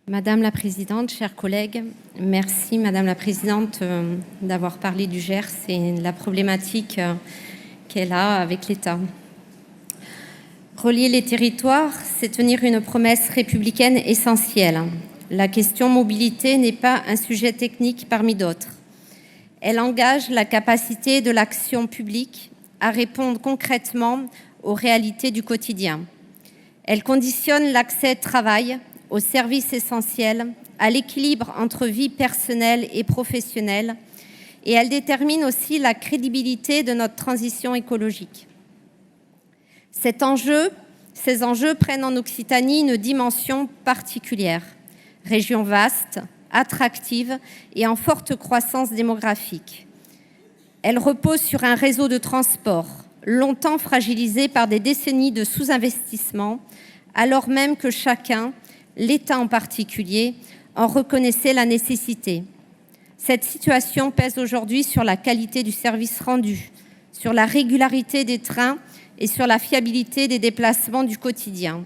Madame la Présidente, chers collègues, merci Madame la Présidente d'avoir parlé du Gers et de la problématique qu'elle a avec l'État. Relier les territoires, c'est tenir une promesse républicaine essentielle. La question mobilité n'est pas un sujet technique parmi d'autres. Elle engage la capacité de l'action publique à répondre concrètement aux réalités du quotidien. Elle conditionne l'accès au travail, aux services essentiels, à l'équilibre entre vie personnelle et professionnelle, et elle détermine aussi la crédibilité de notre transition écologique. Ces enjeux prennent en Occitanie une dimension particulière. Région vaste, attractive et en forte croissance démographique. Elle repose sur un réseau de transport longtemps fragilisé par des décennies de sous-investissement, alors même que chacun, l'État en particulier, en reconnaissait la nécessité. Cette situation pèse aujourd'hui sur la qualité du service rendu, sur la régularité des trains et sur la fiabilité des déplacements du quotidien,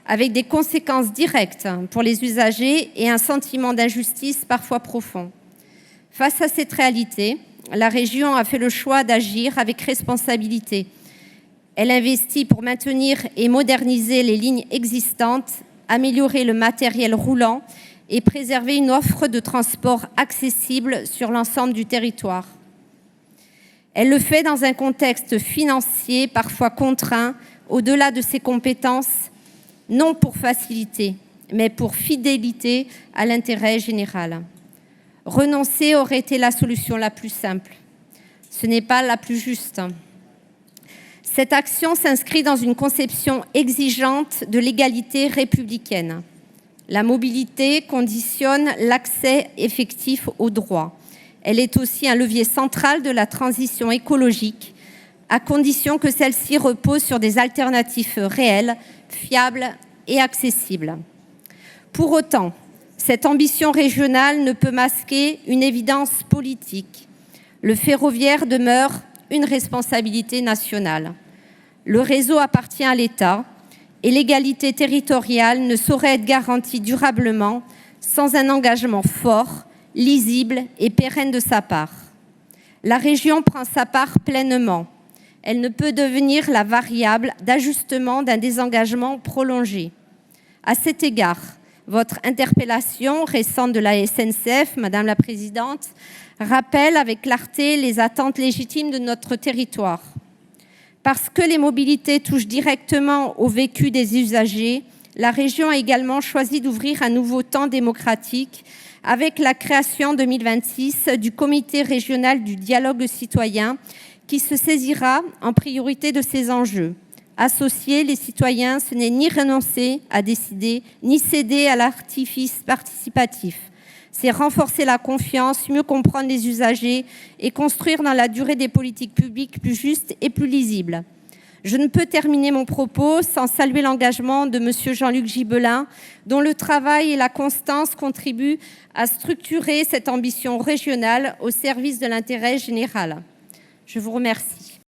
avec des conséquences directes pour les usagers et un sentiment d'injustice parfois profond. Face à cette réalité, la région a fait le choix d'agir avec responsabilité. Elle investit pour maintenir et moderniser les lignes existantes, améliorer le matériel roulant et préserver une offre de transport accessible sur l'ensemble du territoire. Elle le fait dans un contexte financier parfois contraint, au-delà de ses compétences, non pour facilité, mais pour fidélité à l'intérêt général. Renoncer aurait été la solution la plus simple. Ce n'est pas la plus juste. Cette action s'inscrit dans une conception exigeante de l'égalité républicaine. La mobilité conditionne l'accès effectif aux droits. Elle est aussi un levier central de la transition écologique, à condition que celle-ci repose sur des alternatives réelles, fiables et accessibles. Pour autant, cette ambition régionale ne peut masquer une évidence politique. Le ferroviaire demeure une responsabilité nationale. Le réseau appartient à l'État et l'égalité territoriale ne saurait être garantie durablement sans un engagement fort, lisible et pérenne de sa part. La région prend sa part pleinement. Elle ne peut devenir la variable d'ajustement d'un désengagement prolongé. À cet égard, votre interpellation récente de la SNCF, Madame la Présidente, rappelle avec clarté les attentes légitimes de notre territoire. Parce que les mobilités touchent directement au vécu des usagers, la région a également choisi d'ouvrir un nouveau temps démocratique avec la création en 2026 du Comité régional du dialogue citoyen qui se saisira en priorité de ces enjeux. Associer les citoyens, ce n'est ni renoncer à décider, ni céder à l'artifice participatif. C'est renforcer la confiance, mieux comprendre les usagers et construire dans la durée des politiques publiques plus justes et plus lisibles. Je ne peux terminer mon propos sans saluer l'engagement de M. Jean-Luc Gibelin, dont le travail et la constance contribuent à structurer cette ambition régionale au service de l'intérêt général. Je vous remercie.